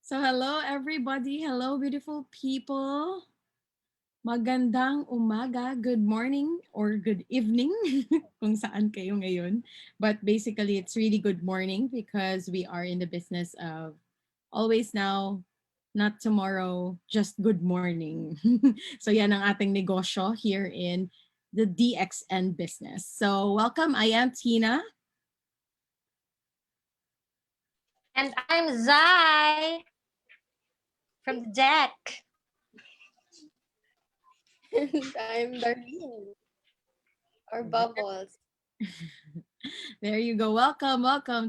So hello everybody. Hello beautiful people. Magandang umaga, good morning or good evening kung saan kayo ngayon. But basically it's really good morning because we are in the business of always now, not tomorrow, just good morning. So yan ang ating negosyo here in the DXN business. So welcome, I am Tina. And I'm Zai from the deck. And I'm Darlene, or Bubbles. There you go. Welcome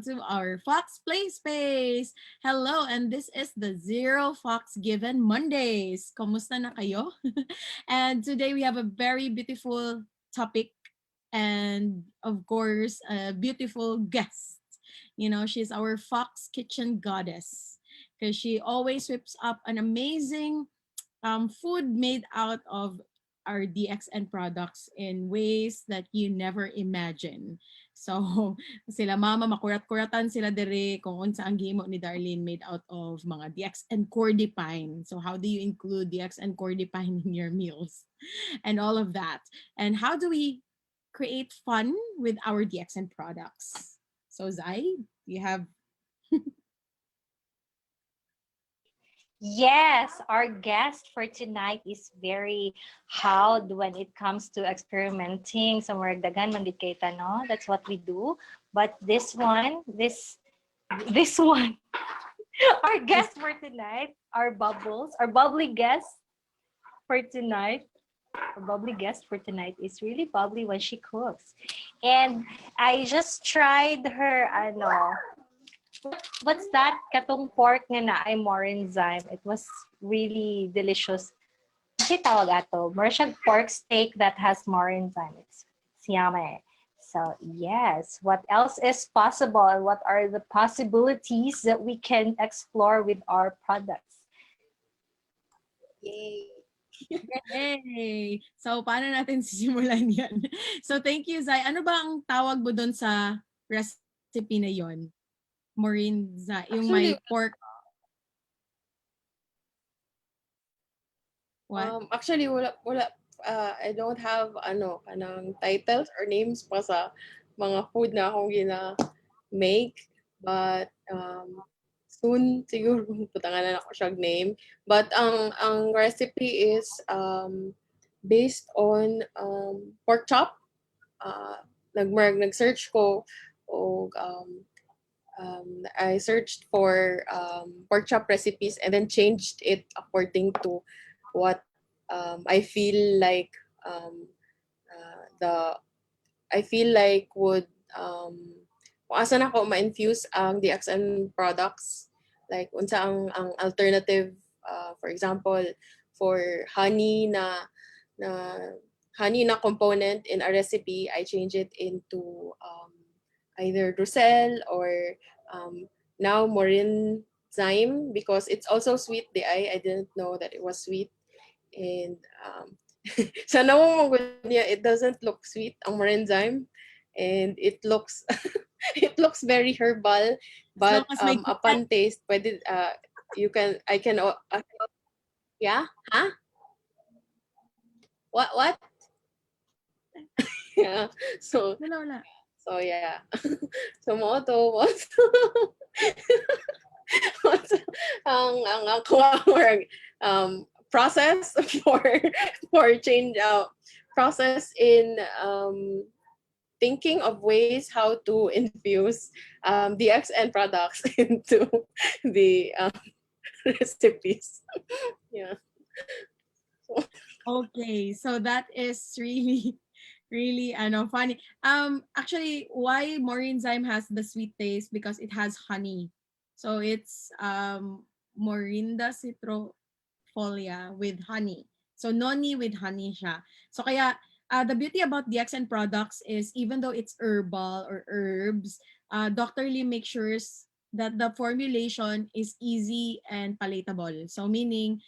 to our Fox Play Space. Hello, and this is the Zero Fox Given Mondays. Kumusta na kayo? And today we have a very beautiful topic and of course a beautiful guest. You know, she's our Fox Kitchen goddess because she always whips up an amazing food made out of our DXN products in ways that you never imagine. So, sila mama, makurat-kuratan sila dire kung unsa ang gihimo ni Darlene made out of mga DXN Cordipine. So, how do you include DXN Cordipine in your meals? And all of that. And how do we create fun with our DXN products? So, Zai, you have Yes, our guest for tonight is very howd when it comes to experimenting. So dagan man gid kay no? That's what we do. But this one, our guest for tonight, our bubbles, our bubbly guest for tonight. Our bubbly guest for tonight is really bubbly when she cooks. And I just tried her what's that? Katong pork nga na ay more enzyme. It was really delicious. Kasi tawag ato, more siyang pork steak that has more enzyme. It's yummy. So yes, what else is possible and what are the possibilities that we can explore with our products? Yay! Yay! So, paano natin sisimulan yan? So, thank you, Zai. Ano ba ang tawag mo doon sa recipe na yon? Morinza, yung may Actually, pork. What? actually wala I don't have kanang titles or names pa sa mga food na akong gina-make, but soon siguro putangan na ako siyang name. But ang recipe is based on pork chop. Nag-search ko og I searched for pork chop recipes and then changed it according to what I feel like the I feel like would kung asa na ko ma-infuse ang DXN products, like unsa ang alternative, for example for na honey na component in a recipe, I change it into either Drosel or now Morin Zyme, because it's also sweet. I didn't know that it was sweet. And sana mo niya, it doesn't look sweet ang Morin Zyme, and it looks it looks very herbal, but As long as may upon taste pwede I can yeah, huh? What yeah, wala. so yeah. So mo to ang ako process for change process in thinking of ways how to infuse DXN products into the recipes. Yeah. Okay, so that is really, really funny. Actually, why Morin Zyme has the sweet taste? Because it has honey. So it's Morinda citrifolia with honey. So noni with honey siya. So kaya the beauty about DXN products is even though it's herbal or herbs, Dr. Lee makes sure that the formulation is easy and palatable. So meaning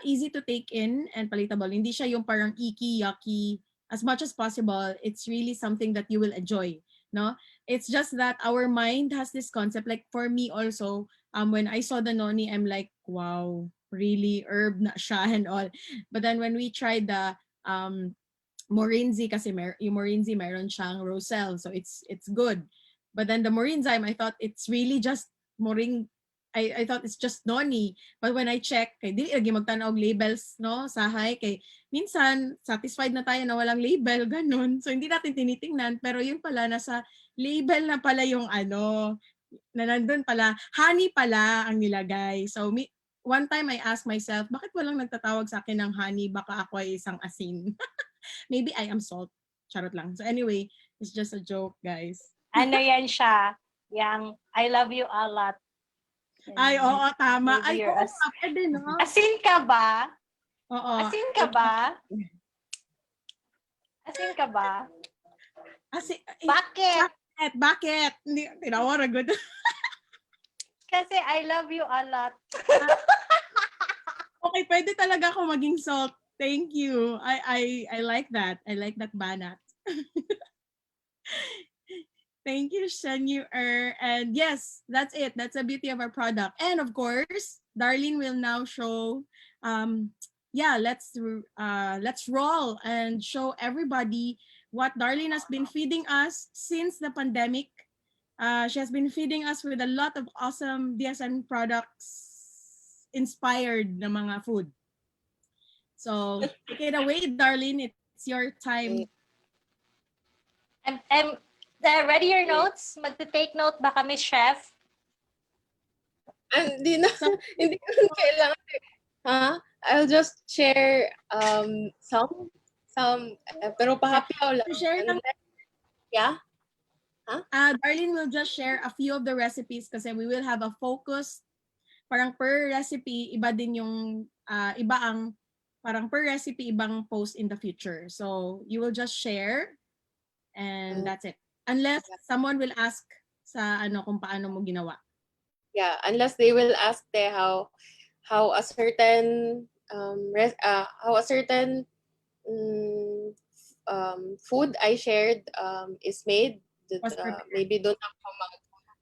easy to take in and palatable. Hindi siya yung parang icky, yucky. As much as possible, it's really something that you will enjoy. No? It's just that our mind has this concept, like for me also, when I saw the noni, I'm like, wow, really herb na siya and all. But then when we tried the Morinzi, kasi yung Morinzi meron siyang roselle, so it's good. But then the Morinzyme, I thought it's really just I thought it's just noni. But when I check, kay dili lagi magtanaw og labels, no, sahay, kay minsan satisfied na tayo na walang label, ganun. So hindi natin tinitingnan, pero yun pala nasa label na pala yung na nandun pala, honey pala ang nilagay. So one time I asked myself, bakit walang nagtatawag sa akin ng honey? Baka ako ay isang asin. Maybe I am salt. Charot lang. So anyway, it's just a joke, guys. Ano yan siya? Yang I love you a lot. Ay, oo, tama. Maybe Ay, you're oo, pwede, no? Asin ka ba? Oo. Asin ka ba? Asin ka ba? Bakit? Bakit? Hindi, tinawar agad. Kasi I love you a lot. Okay, pwede talaga ako maging salt. Thank you. I like that. I like that banat. Thank you, Shenyu. And yes, that's it. That's the beauty of our product. And of course, Darlene will now show let's roll and show everybody what Darlene has been feeding us since the pandemic. She has been feeding us with a lot of awesome DSN products inspired na mga food. So take it away, Darlene. It's your time. Ready your notes? Magte-take note ba kami, chef? Hindi na. Hindi ko kailangan. I'll just share some pero pahapiaw lang. Share lang. Yeah? Darlene will just share a few of the recipes kasi we will have a focus. Parang per recipe, iba din yung parang per recipe, ibang post in the future. So you will just share and that's it. Unless someone will ask sa kung paano mo ginawa. Yeah, unless they will ask how a certain food I shared is made. Maybe don't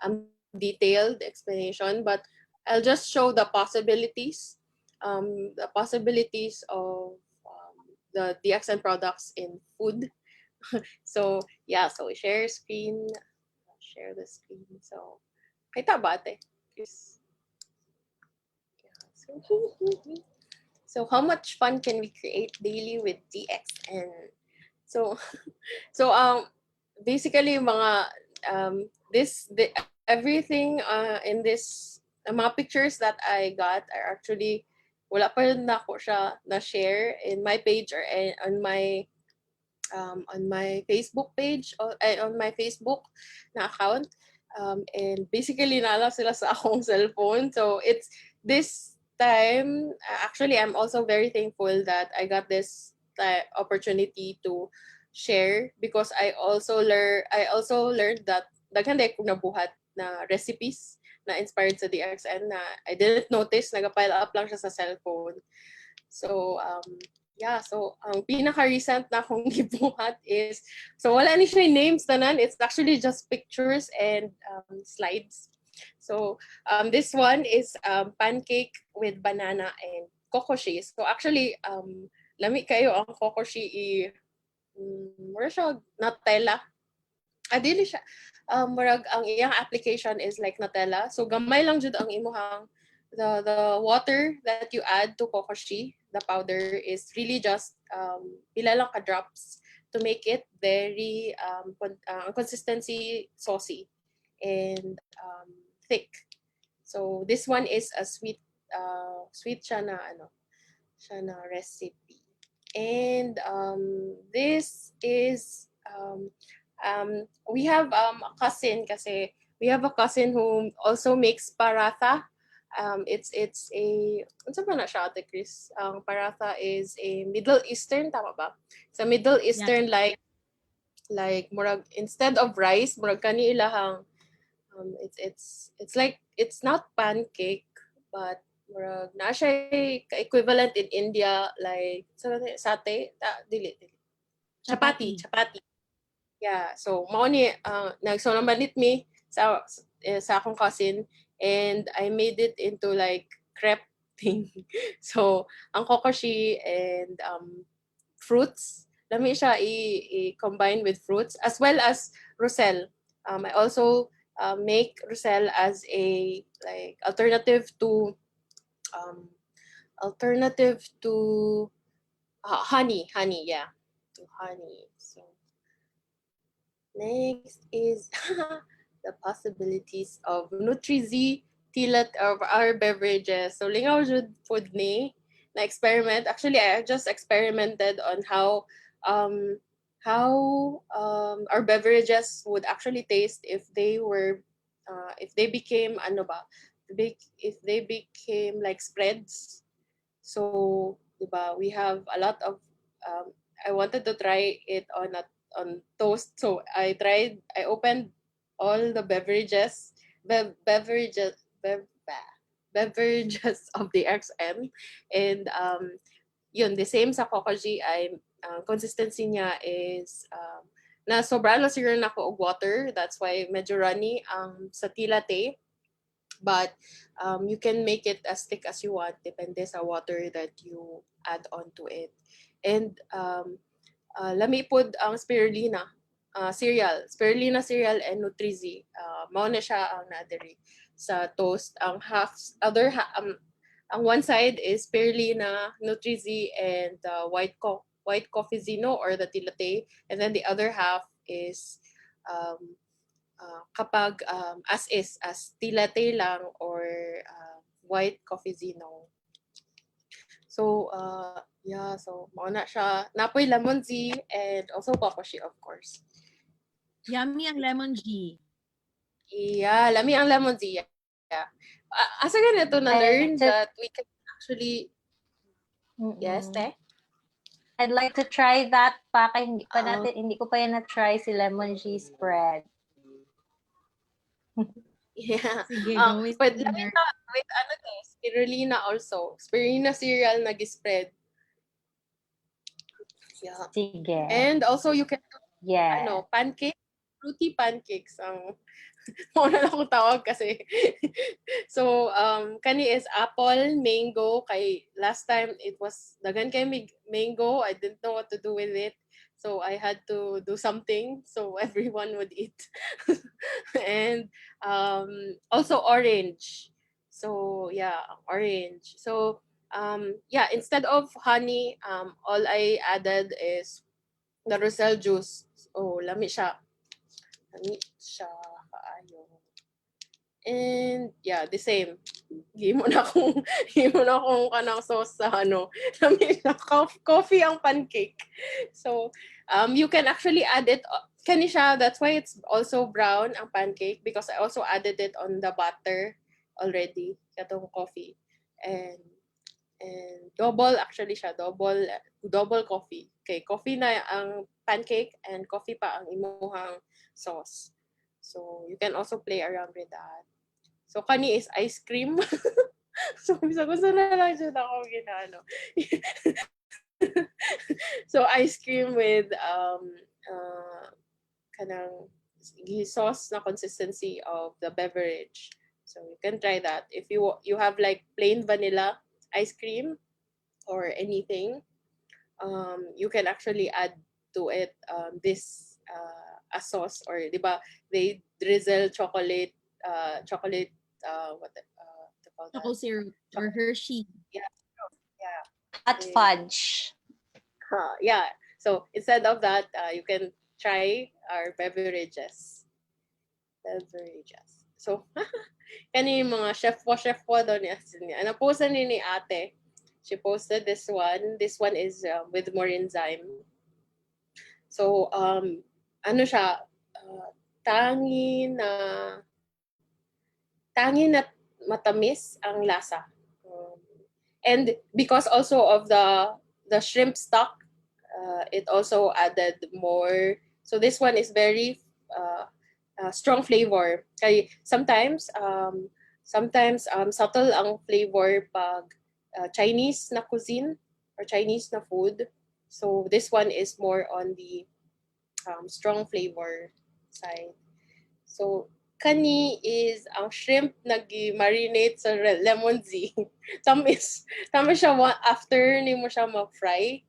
have detailed explanation, but I'll just show the possibilities of the DXN products in food. So yeah, so share the screen. So kita ba ate? So how much fun can we create daily with DXN? So basically mga everything in this mga pictures that I got are actually wala pa rin na ako siya na share in my page or on my Facebook page or on my Facebook na account, and basically nala sila sa akong cellphone. So it's this time actually I'm also very thankful that I got this opportunity to share because I also learned that daghan day ko nabuhat na recipes na inspired sa DXN na I didn't notice, nagapile up lang siya sa cellphone. So so ang pinaka-recent na akong gibuhat is, so wala ni siya names tanan, it's actually just pictures and slides. So this one is pancake with banana and kokoshi. So actually lami kayo ang kokoshi mura siya Nutella. Dili siya murag ang iyang application is like Nutella. So gamay lang jud ang imuhang the water that you add to kokoshi, the powder, is really just pila lang ka drops to make it very consistency saucy and thick. So this one is a sweet siya na recipe. And this is we have a cousin kasi we have a cousin who also makes paratha. It's a unsa ba na siya ate Chris? Paratha is a Middle Eastern, tama ba? It's a Middle Eastern like murag instead of rice murag kani ilahang it's like it's not pancake but murag na siya equivalent in India like sate dili chapati. Yeah, so mao ni nagsunamanit mi sa akong cousin and I made it into like crepe thing. So, ang kokoshi and fruits, lami siya i-combine with fruits as well as roselle. I also make roselle as a like um, alternative to honey, yeah, to honey. So next is the possibilities of Nutri-Z tilat of our beverages. So lingaw jud food ni na experiment. Actually, I just experimented on um our beverages would actually taste if they became ano ba, if they became like spreads. So, 'di ba, we have a lot of I wanted to try it on toast. So, I opened all the beverages beverages of the XM, and yun, the same sa Kokoji ay consistency niya is na sobra na siguro na ako og water. That's why medyo runny ang sa Tilate. But you can make it as thick as you want, depende sa water that you add onto it. And lami pod ang spirulina cereal and Nutri-Z. Mao na siya ang nadiri sa toast. Ang one side is spirulina, Nutri-Z, and white coffee zino or the tilate, and then the other half is um, kapag as tilate lang or white coffee zino. So, yeah, so mauna siya. Napoy lemon tea and also kokoshi, of course. Yummy ang lemon G. Yeah, lami ang lemon tea. Yeah. Asa ganito na learn that we can actually, yes, te? I'd like to try that pa. Kaya hindi ko pa yan na-try si lemon G spread. Yeah. Sige, gawin But mo lami na. na, with ano te, spirulina also. Spirulina cereal nag-spread. Yeah. Sige. And also you can Yes. fruity pancakes ang muna na akong tawag kasi. So, kani is apple, mango, kay last time it was dagan kay mango, I didn't know what to do with it. So, I had to do something so everyone would eat. And also orange. So, yeah, orange. So, yeah, instead of honey, all I added is the roselle juice. Oh, lami siya. Lami siya kaayo. And yeah, the same. Himo na akong kanang sauce sa ano. Lami siya coffee ang pancake. So, you can actually add it kani siya, that's why it's also brown ang pancake because I also added it on the butter already, katong coffee. And double actually siya, double coffee. Okay, coffee na ang pancake and coffee pa ang imuhang sauce. So you can also play around with that. So kani is ice cream. So bisa ko na lang siya ako ginano. So ice cream with kanang sauce na consistency of the beverage. So you can try that. If you have like plain vanilla ice cream or anything, you can actually add to it this a sauce, or di ba they drizzle chocolate what to call that? Choco syrup or Hershey. Yeah. Hot fudge. Yeah. So instead of that, you can try our beverages. So kani mga chef po daw niya. Post ni ate. She posted this one. This one is with more enzyme. So ano siya, tangi na matamis ang lasa. And because also of the shrimp stock, it also added more. So this one is very strong flavor. Kaya sometimes subtle ang flavor pag Chinese na cuisine or Chinese na food. So this one is more on the strong flavor side. So kani is ang shrimp nag-marinate sa lemon zee. Tamis siya after ni mo siya ma-fry.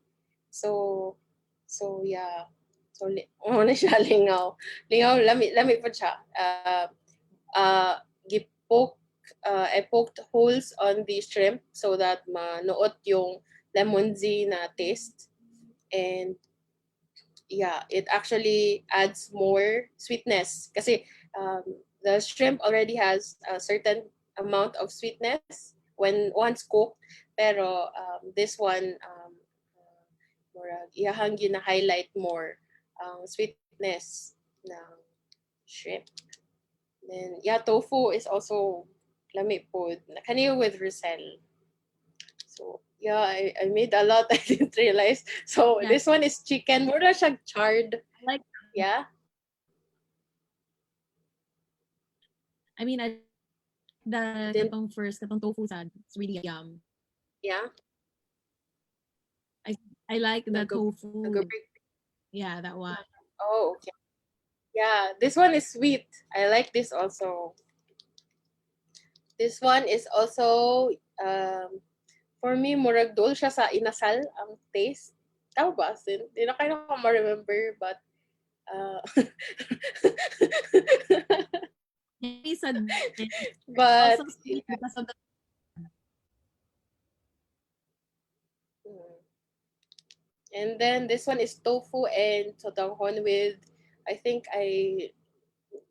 So yeah. So na siya lingaw. Lingaw lami pa siya. I poked holes on the shrimp so that manuot yung lemon zee na taste. And yeah, it actually adds more sweetness kasi the shrimp already has a certain amount of sweetness when once cooked, pero this one iyahang gina-highlight more sweetness ng shrimp. Then yeah, tofu is also lami po kaniya with Roselle. So yeah, I made a lot. I didn't realize. So Yeah. this one is chicken. Mura siya charred. Like, Yeah. I mean, the Then katong tofu sad. It's really yum. yeah. I like the tofu. Nag-break. Yeah, that one. Oh, okay. Yeah, this one is sweet. I like this also. This one is also for me murag dol siya sa inasal ang taste. Tama ba? Hindi na kayo ma-remember but Maybe sad din. but Also sweet because of the and then this one is tofu and sotanghon with I think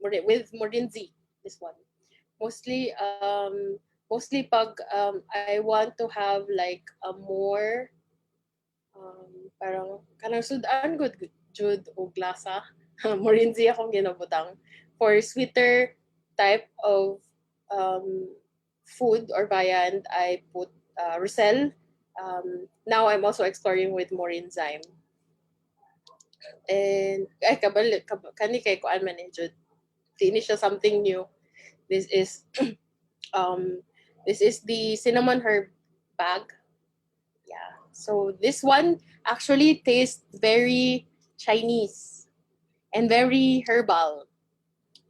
with morinzi. This one mostly pag I want to have like a more parang kanang sudan good jud o glasa. Morinzi akong ginabutang for sweeter type of food or viand. I put Roselle. Now I'm also exploring with more enzyme. And ay kani kay kuan man jud. Finish siya something new. This is this is the cinnamon herb bag. Yeah. So this one actually tastes very Chinese and very herbal.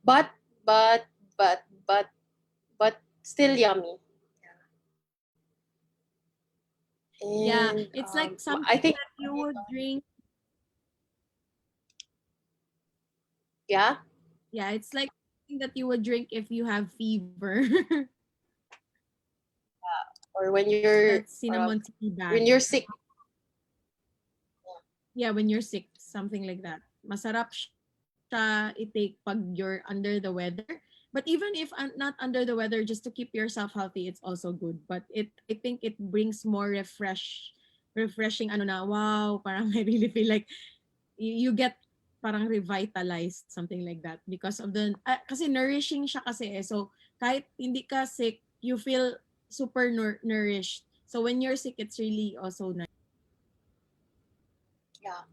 But but but but but still yummy. yeah, And it's like something I think that you would drink. yeah, Yeah, it's like something that you would drink if you have fever. or when you're That cinnamon tea when bag. you're sick. Yeah, when you're sick, something like that. Masarap siya i-take pag you're under the weather. But even if not under the weather, just to keep yourself healthy, it's also good. But I think it brings more refreshing ano na, wow, parang I really feel like you get parang revitalized, something like that. Because of kasi nourishing siya kasi eh. So, kahit hindi ka sick, you feel super nourished. So, when you're sick, it's really also nice. Yeah.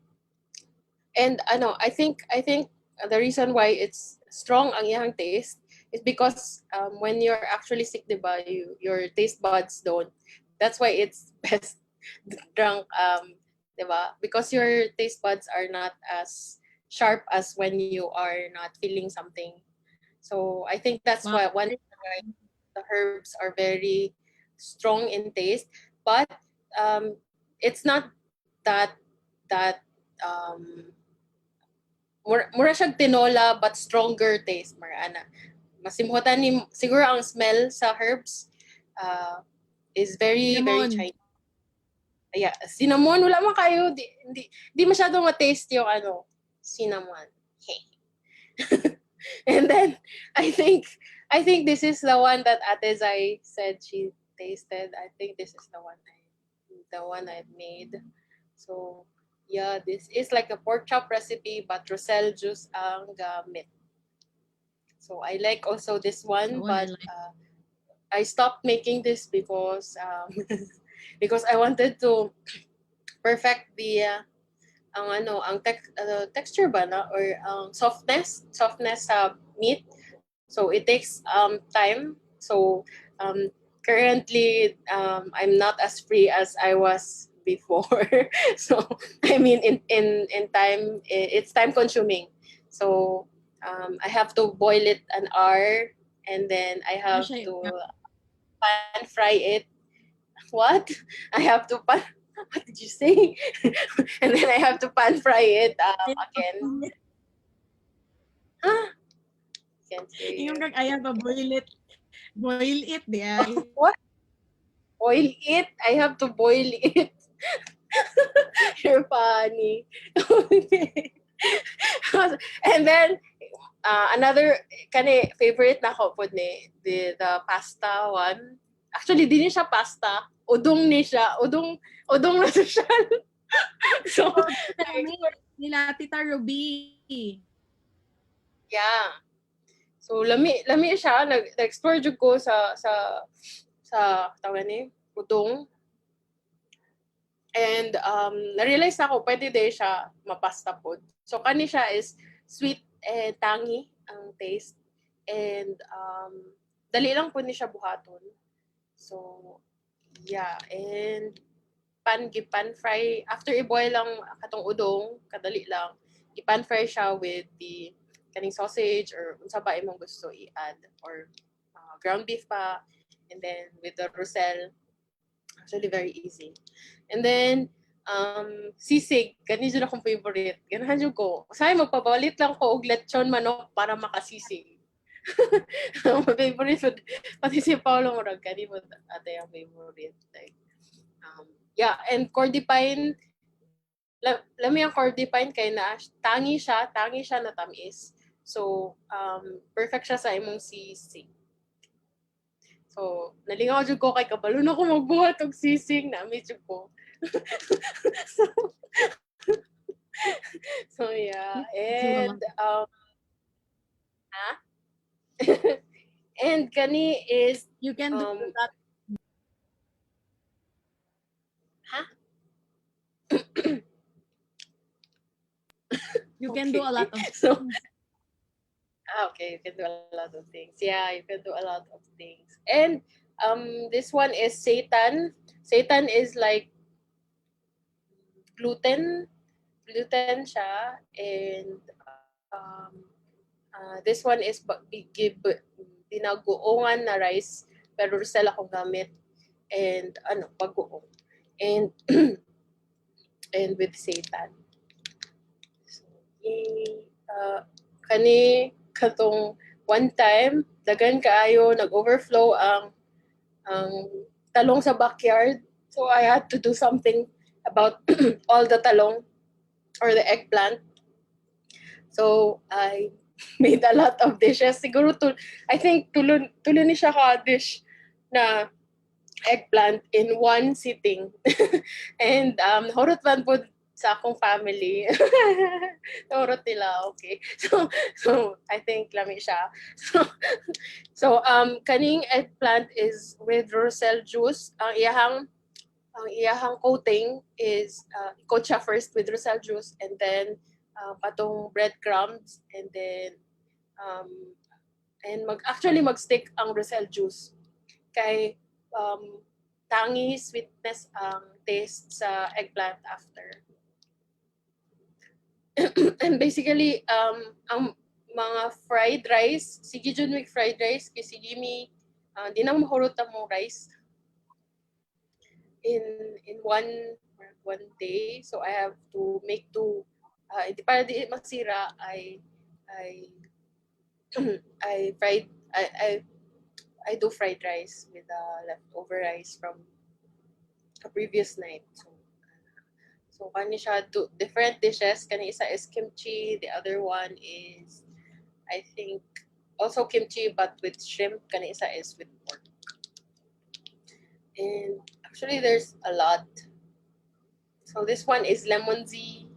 And I think the reason why it's strong ang iyang taste is because when you're actually sick, diba, your taste buds don't. That's why it's best drunk, diba? Because your taste buds are not as sharp as when you are not feeling something. So I think that's Wow. why one reason why the herbs are very strong in taste, but it's not that mura siyang tinola but stronger taste ana. Masimhotan ni siguro ang smell sa herbs is very Cinnamon. Chinese. Yeah, cinnamon wala man kayo di masyadong ma-taste yung cinnamon. Okay. And then I think this is the one that Ate Zai said she tasted. I think this is the one I've made. So yeah, this is like a pork chop recipe but Roselle juice ang gamit. So I like also this one, Yun, but I like. I stopped making this because because I wanted to perfect the texture ba na or softness sa meat. So it takes time. So currently I'm not as free as I was before. So I mean in time it's time consuming. So I have to boil it an hour, and then I have Siya, to pan fry it. What? I have to pan. What did you say? And then I have to pan fry it again. Huh? Can't hear yung you. kag-aya ba, boil it, di ay. What? Boil it? I have to boil it. You're funny. And then another favorite na ko po ni the pasta one. Actually, di ni siya pasta. Udong ni siya. Udong na siya. So, Nila Tita Ruby. yeah. So, lami siya. Nag-explore jud ko sa tawag ni udong. And na-realize na ko, pwede din siya mapasta po. So, kani siya is sweet and tangy ang taste. And dali lang po ni siya buhaton. So, yeah. And pan fry. After i-boil lang katong udong, kadali lang. I-pan fry siya with the kaning sausage or unsa ba imong gusto i-add. Or ground beef pa. And then with the roselle. Actually, very easy. And then, sisig. Gani dyan akong favorite. Ganahan dyan ko. Say, magpabalit lang ko og lechon manok para makasisig. My favorite food. Pati si Paolo Morag, gani mo ate ang favorite. Like, yeah, and cordipine, lami ang cordipine kay na tangi siya na tamis. So, perfect siya sa imong sisig. So, nalingaw jud ko kay kabalo na ko magbuhat og sisig na medyo ko. so yeah, and and kani is You can do that. You can do a lot of so okay, you can do a lot of things. Yeah, you can do a lot of things. And this one is seitan. Seitan is like gluten siya, and this one is dinaguongan na rice pero Rosella akong gamit, and bagoong, and and with seitan. So, kani katong one time dagan kaayo nag-overflow ang talong sa backyard, so I had to do something about all the talong or the eggplant. So I made a lot of dishes. Siguro I think tulo ni siya ka dish na eggplant in one sitting. And horot man po sa akong family. Horot nila, okay. So I think lami siya. So kaning eggplant is with roselle juice. Ang iyahang coating is coat siya first with roselle juice, and then patong breadcrumbs, and then and mag-stick ang roselle juice kay tangy sweetness ang taste sa eggplant after. And basically ang mga fried rice, sige jud mig fried rice kay sige mi di na mahurot ang mong rice in one day. So I have to make para di masira, I I do fried rice with leftover rice from a previous night. So kani siya different dishes. Kani isa is kimchi, the other one is I think also kimchi but with shrimp. Kani isa is with pork. And actually there's a lot. So this one is lemonzi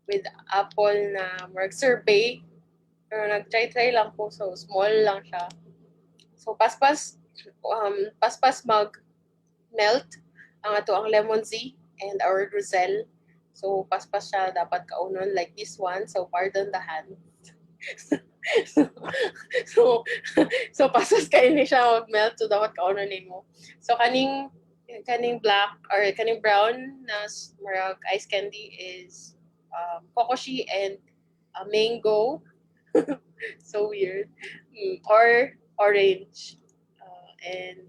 with apple na mark sorbet. Pero nag-try lang po, so small lang siya. So paspas mag melt ang ato ang lemonzi and our roselle. So paspas siya dapat kaunon like this one. So pardon the hand. so paspas kayo ni siya mag melt, so dapat kaunon nimo. So kaning black or kaning brown na marag ice candy is kokoshi and mango. So weird. Or orange. And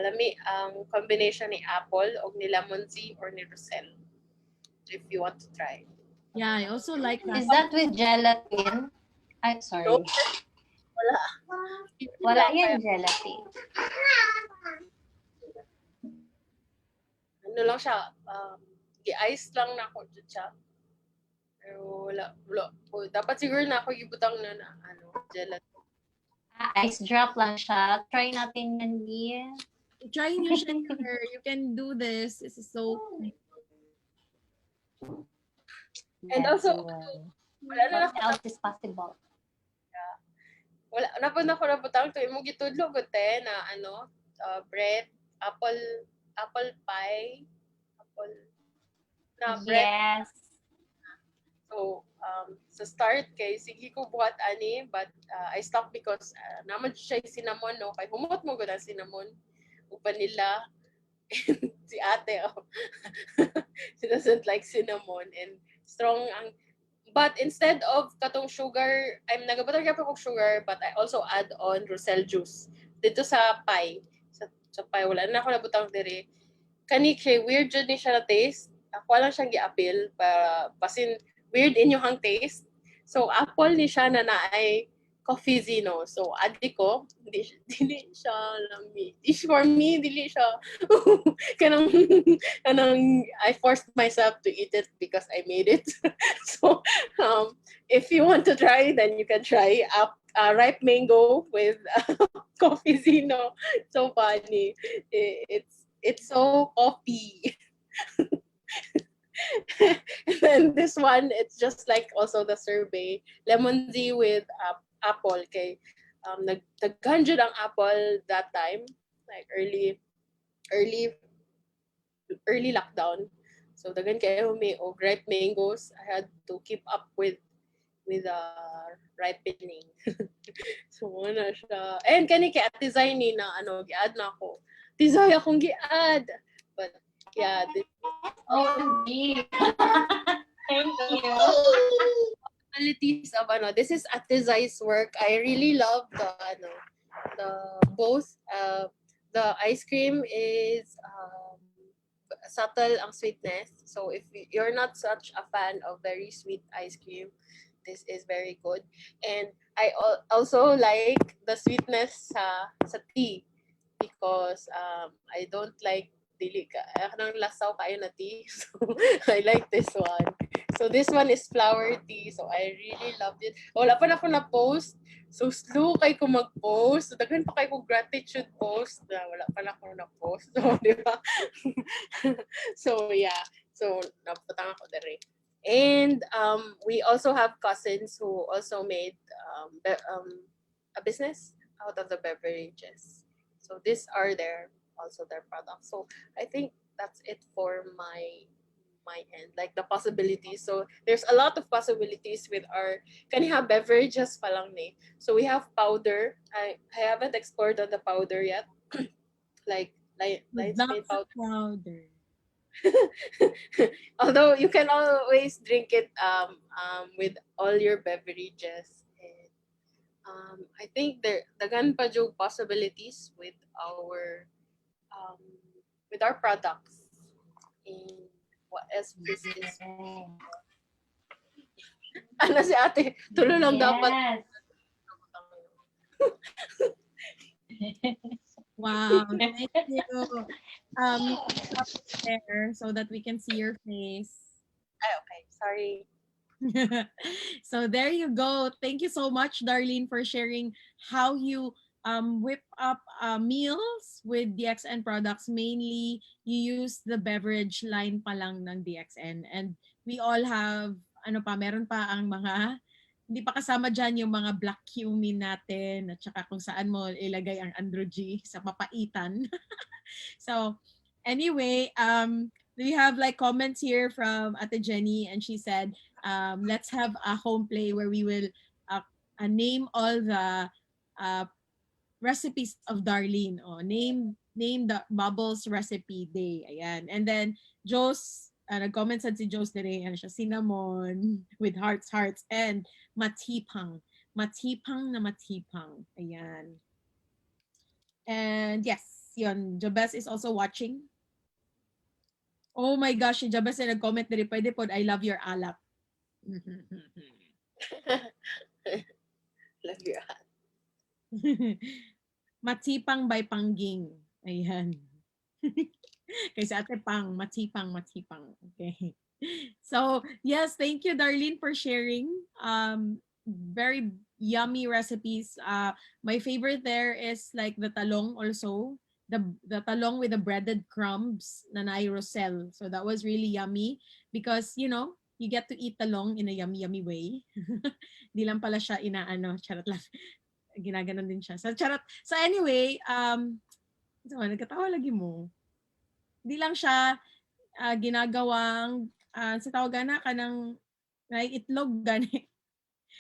lami ang combination ni apple o ni Lamonzi or ni Roselle if you want to try. Yeah, I also like that. Is that with gelatin? I'm sorry. Wala. Wala yan gelatin. Ano lang siya, i-ice lang na ako dyan siya. Pero wala. Dapat siguro na ako ibutang na gelatin. Ice drop lang siya. Try natin yan, Lee. Try nyo siya. You can do this. This is so And Yes, also, you will. wala na What else is possible? wala na po nabutang to imong gitudlo gute na bread, apple pie, apple na bread. Yes. So sa start kay sige ko buhat ani but I stopped because naman siya cinnamon no kay humot mo gud ang cinnamon ug vanilla. Si ate she doesn't like cinnamon and strong ang. But instead of katong sugar, I'm nagabutang gyud ko sugar, but I also add on Roselle juice dito sa pie. Sa pie wala na ako nabutang diri. Kani kay weird jud ni siya na taste. Ako lang siyang gi-appeal para basin weird inyong taste. So apple ni siya na naay coffee zino. So adi ko dili siya lami. For me dili siya kanang I forced myself to eat it because I made it. So if you want to try, then you can try ripe mango with coffee zino. So funny. It's so coffee. And then this one, it's just like also the survey. Lemon tea with apple. Okay. Nagdaghan jud ang apple that time. Like early lockdown. So daghan kayo may ripe mangoes. I had to keep up with ripening. So na siya. And kani kay Ate Zay ni na gi-add na ako. Ate Zay akong gi-add. But yeah, Oh, gee. Thank you. Qualities of this is Ate Zay's work. I really love the both the ice cream is subtle ang sweetness. So if you're not such a fan of very sweet ice cream, this is very good. And I also like the sweetness sa tea because I don't like dili ka nang lasaw kayo na tea. So I like this one. So this one is flower tea. So I really loved it. Wala pa na ako na-post. So slow kay ko mag-post. So daghan pa kay ko gratitude post na wala pa na ako na-post. So di ba? So yeah. So naputang ako dere. And we also have cousins who also made a business out of the beverages. So these are their products. So I think that's it for my end, like the possibilities. So there's a lot of possibilities with our kaniha beverages pa lang ni. So we have powder. I haven't explored on the powder yet. like Lightsmade powder. Although you can always drink it with all your beverages. And I think there dagan pa jud possibilities with our products. And what else is this? Ano si ate? Tulo lang dapat. wow. Thank you. Up there so that we can see your face. Okay. Sorry. So there you go. Thank you so much, Darlene, for sharing how you whip up meals with DXN products. Mainly, you use the beverage line pa lang ng DXN. And we all have, meron pa ang mga, hindi pa kasama dyan yung mga black cumin natin at saka kung saan mo ilagay ang Andro G sa papaitan. So, anyway, we have like comments here from Ate Jenny and she said, let's have a home play where we will name all the recipes of Darlene. Oh, name the Bubbles recipe day. Ayan. And then Joe's nag-comment sad si Joes dire, ano siya, cinnamon with hearts, hearts, and matipang. Matipang na matipang. Ayan. And yes, yun. Jabez is also watching. Oh my gosh, si Jabez na nag-comment dire, pwede po, I love your alak. Love you. Matipang by Pangging. Ayan. Kasi ate pang, matipang, matipang. Okay. So, yes, thank you, Darlene, for sharing. Very yummy recipes. My favorite there is like the talong also. The talong with the breaded crumbs na na Rosel. So that was really yummy because, you know, you get to eat talong in a yummy, yummy way. Di lang pala siya inaano, charot lang. Ginaganon din siya. So, charot. So anyway, so, nagkatawa lagi mo. Di lang siya ginagawang sa tawagan na kanang itlog gani.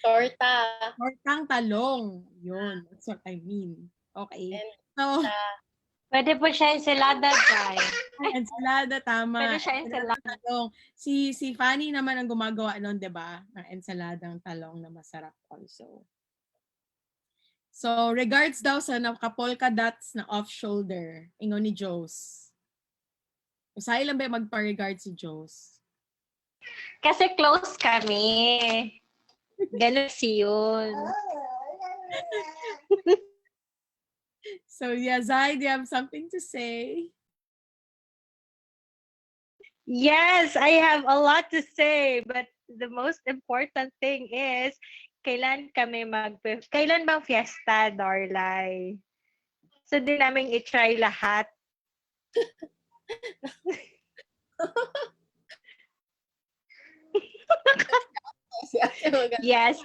Torta. Tortang talong. Yun. That's what I mean. Okay. And So, Pwede po siya ensalada, guys. ensalada, tama. Pwede siya ensalada. Talong. Si Fanny naman ang gumagawa noon, 'di ba? Ng ensaladang talong na masarap also. So, regards daw sa naka-polka dots na off-shoulder. Ingon ni Joes. Usahay lang ba magpa-regard si Joes? Kasi close kami. Ganun si yun. So, yeah, Zai, do you have something to say? Yes, I have a lot to say, but the most important thing is, kailan bang fiesta, Darlay? So, di namin i-try lahat. Yes.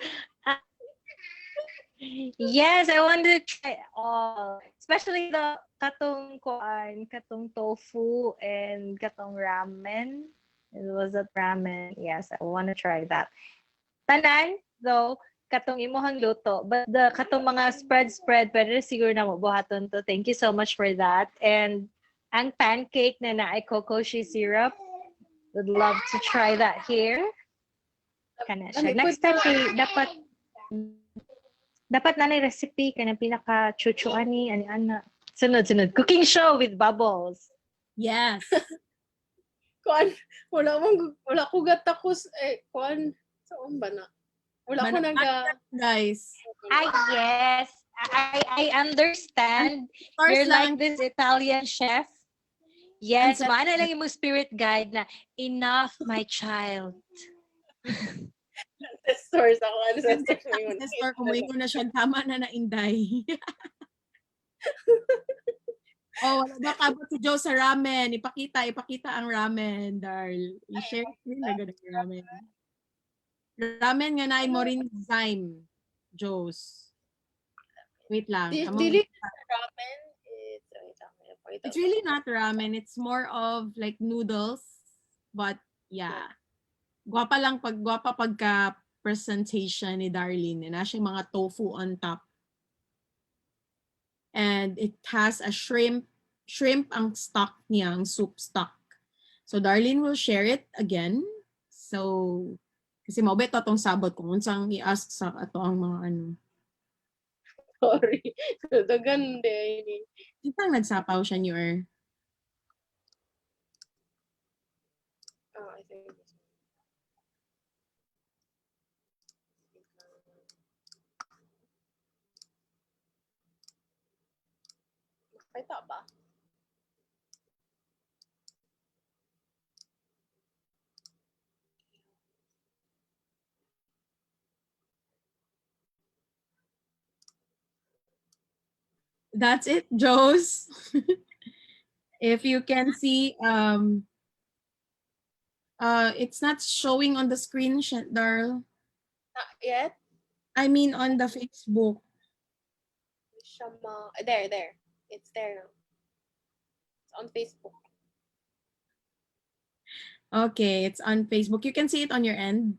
Yes, I want to try all. Especially the katong tofu and katong ramen. It was a ramen. Yes, I want to try that. Tanan, though, katong imuhang luto. But the katong mga spread, pwede siguro na mo buhaton to. Thank you so much for that. And ang pancake na ay cocoa syrup. Would love to try that here. Kana siya. Next time, dapat na recipe kana pinaka chuchuan ni ana. Sunod. Cooking show with Bubbles. Yes. Kuan, wala ko gatakos kuan saan ba na? Wala ko naga guys. Yes. I understand. You're like this Italian chef. Yes, mana lang yung spirit guide na enough, my child. Ancestors ako. Ancestor, kumuingon na siya. Tama na Inday. Oh, wala ba kabot si Joe sa ramen? Ipakita ang ramen, Darl. I-share nila ganun yung ramen. Ramen nga na mo rin zyme, Joe's. Wait lang. Dili ramen. It's really not ramen. It's more of like noodles. But yeah. Gwapa pagka presentation ni Darlene. Na siya mga tofu on top. And it has a shrimp ang stock niya, ang soup stock. So Darlene will share it again. So kasi maubet atong sabot kung unsang i-ask sa ato ang mga ano. Sorry. Dagan din. Itang nagsapaw siya ni or I think makita ba? That's it, Joes. If you can see, it's not showing on the screen, Darl. Not yet? I mean on the Facebook. There. It's there now. It's on Facebook. Okay, it's on Facebook. You can see it on your end?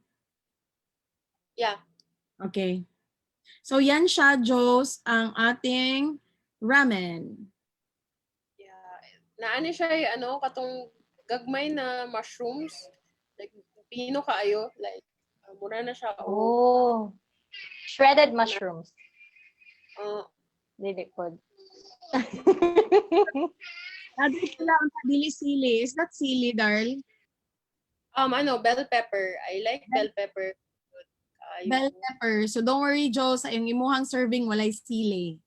Yeah. Okay. So yan siya, Joes, ang ating ramen. Yeah. Naani siya katong gagmay na mushrooms. Like, pino kaayo. Like, mura na siya. Oh, shredded mushrooms. Uh, Dili pod. Ado pala ang dili sili. Is that sili, Darl? bell pepper. I like bell pepper. Bell pepper. So don't worry, Jo, sa iyong imuhang serving walay sili.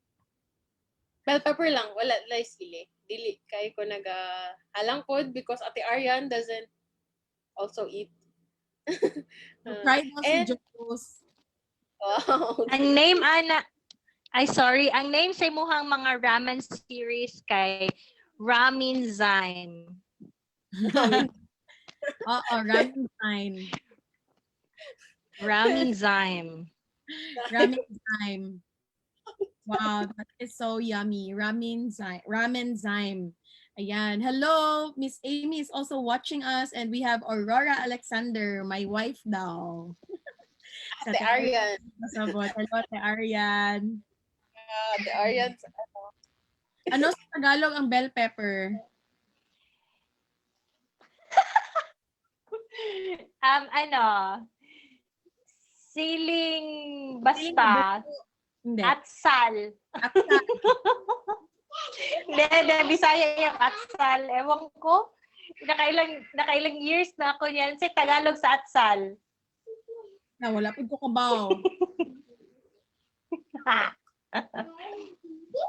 Bell pepper lang, wala lay sili. Dili kay ko halang pod because Ate Arian doesn't also eat. So try daw si and Jo's. Ang name ang name sa imuhang mga ramen series kay Ramen Zyme. Oo, ramen time. Ramen Zyme. Ramen time. Wow, that is so yummy. Ramen Zyme. Ayan. Hello, Miss Amy is also watching us and we have Aurora Alexander, my wife daw. Ate Arian. Hello, Ate Arian. Ate Arian. Ano sa Tagalog ang bell pepper? Siling basta. Hindi. Atsal. Hindi, Bisaya yung atsal. Ewan ko. Nakailang years na ako yan sa Tagalog sa atsal. Na wala po ko kabaw.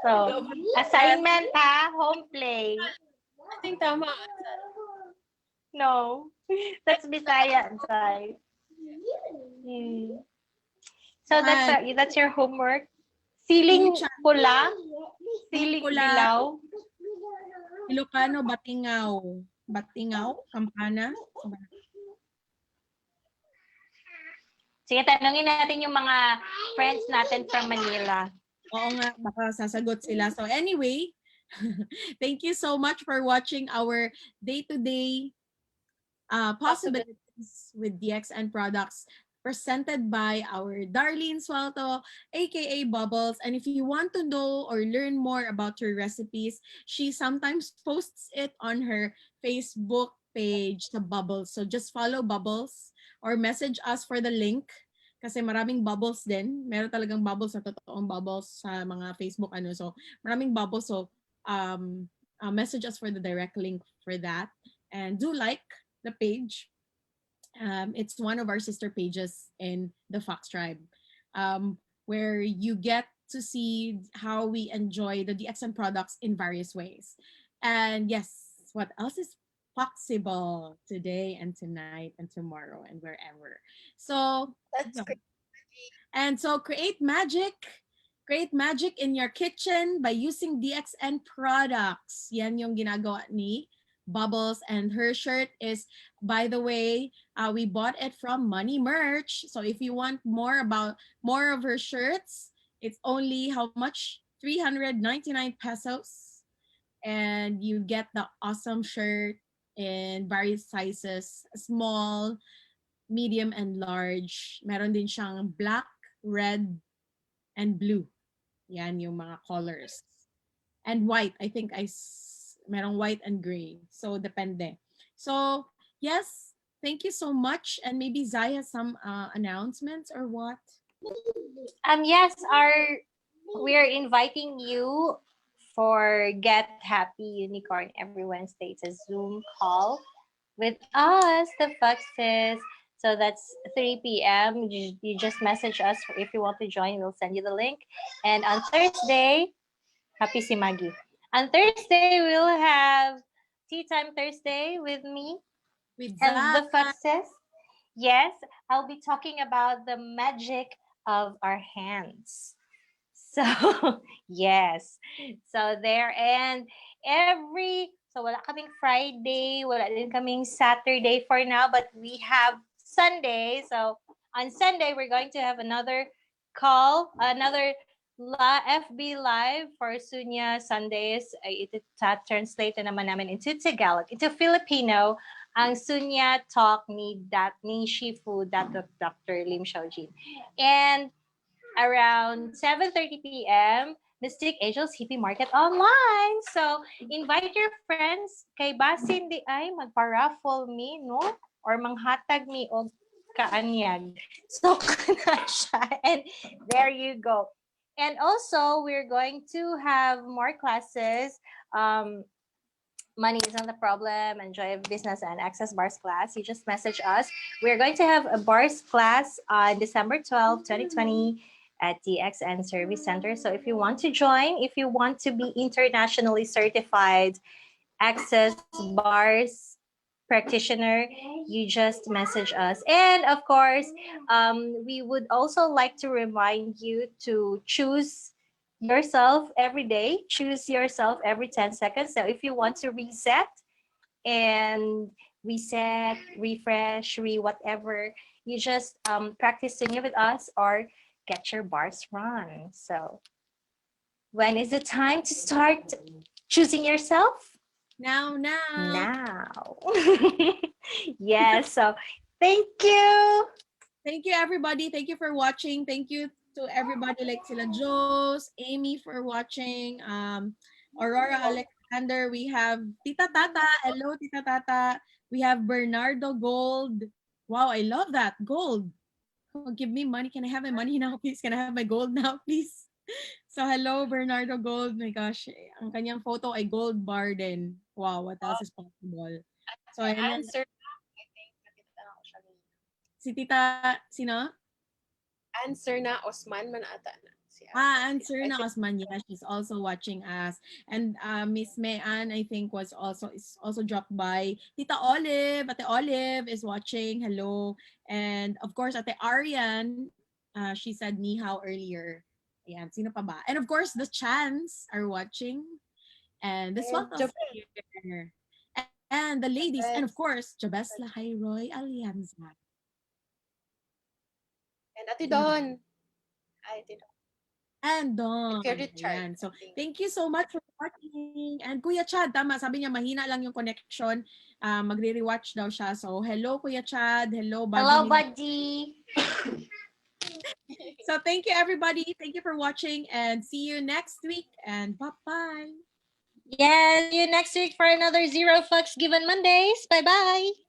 So, assignment home play. I think tama. No. That's Bisaya side. So that's your homework. Siling pula. Siling dilaw. Ilocano, batingaw. Kampana. Sige, tanungin natin yung mga friends natin from Manila. Oo nga, baka sasagot sila. So anyway, thank you so much for watching our day-to-day possibilities with DXN products presented by our Darlene Suelto, aka Bubbles. And if you want to know or learn more about her recipes, she sometimes posts it on her Facebook page, the Bubbles. So just follow Bubbles or message us for the link. Kasi maraming bubbles din. Meron talagang bubbles na totoong bubbles sa mga Facebook. So maraming bubbles. So message us for the direct link for that. And do like the page. It's one of our sister pages in the Fox Tribe, where you get to see how we enjoy the DXN products in various ways. And yes, what else is possible today and tonight and tomorrow and wherever. So That's great. And so create magic in your kitchen by using DXN products. Yan yung ginagawa ni Bubbles, and her shirt is, by the way, we bought it from Money Merch. So if you want more of her shirts, it's only how much? 399 pesos. And you get the awesome shirt in various sizes, small, medium, and large. Meron din siyang black, red, and blue. Yan yung mga colors. And white, I think merong white and gray. So, depende. So, yes, thank you so much. And maybe Zai has some announcements or what? Yes, we are inviting you for Get Happy Unicorn every Wednesday. It's a Zoom call with us, the Foxes. So that's 3 p.m. You just message us if you want to join. We'll send you the link. And on Thursday, happy si Maggie. On Thursday, we'll have Tea Time Thursday with me and the Foxes. Yes, I'll be talking about the magic of our hands. So, yes. So there, and so wala kaming Friday, wala din kaming Saturday for now, but we have Sunday. So on Sunday, we're going to have another call, another FB Live for Sunya Sundays. Translate naman namin into Tagalog, into Filipino, ang Sunya Talk ni Shifu, Dr. Lim Xiaojin. And around 7:30 p.m., Mystic Angels Hippie Market online. So, invite your friends. Kay basin di ay magpa-raffle me, no? Or manghatag me og kaanyag. So, kana siya. And there you go. And also, we're going to have more classes. Money is not the problem. Enjoy business and access bars class. You just message us. We're going to have a bars class on December 12, 2020 at DXN Service Center. So if you want to join, if you want to be internationally certified access bars practitioner, you just message us. And of course, we would also like to remind you to choose yourself every day, choose yourself every 10 seconds. So if you want to and refresh, whatever, you just practice singing with us or get your bars run. So when is the time to start choosing yourself? Now. Now. Yes, so thank you. Thank you, everybody. Thank you for watching. Thank you to everybody like sila Jos, Amy for watching, Aurora Alexander. We have Tita Tata. Hello, Tita Tata. We have Bernardo Gold. Wow, I love that. Gold. Oh, give me money. Can I have my money now, please? Can I have my gold now, please? So, hello, Bernardo Gold. My gosh, ang kanyang photo ay gold bar din. Wow, what else is possible? So, ayan na. Answer na, I think nakita na ako siya ni Si Tita, sino? Answer na Osman man ata na. Si Answer I na think Osman. Yeah, she's also watching us. And Miss Mayan, I think, is also dropped by. Tita Olive, Ate Olive is watching. Hello. And of course, Ate Arian, she said ni hao earlier. Ayan, sino pa ba? And of course, the Chans are watching. And the Swat of here. And the ladies, and of course, Jabesla Roy Alianza. and Ate Don. Ay, Ate Don. And Dawn. If you're Richard. Ayan. So, thank you so much for watching. And Kuya Chad, tama, sabi niya mahina lang yung connection. Magre-rewatch daw siya. So, hello Kuya Chad. Hello, buddy. Hello, buddy. So, thank you everybody. Thank you for watching and see you next week. And bye-bye. Yes, see you next week for another Zero Fucks Given Mondays. Bye-bye.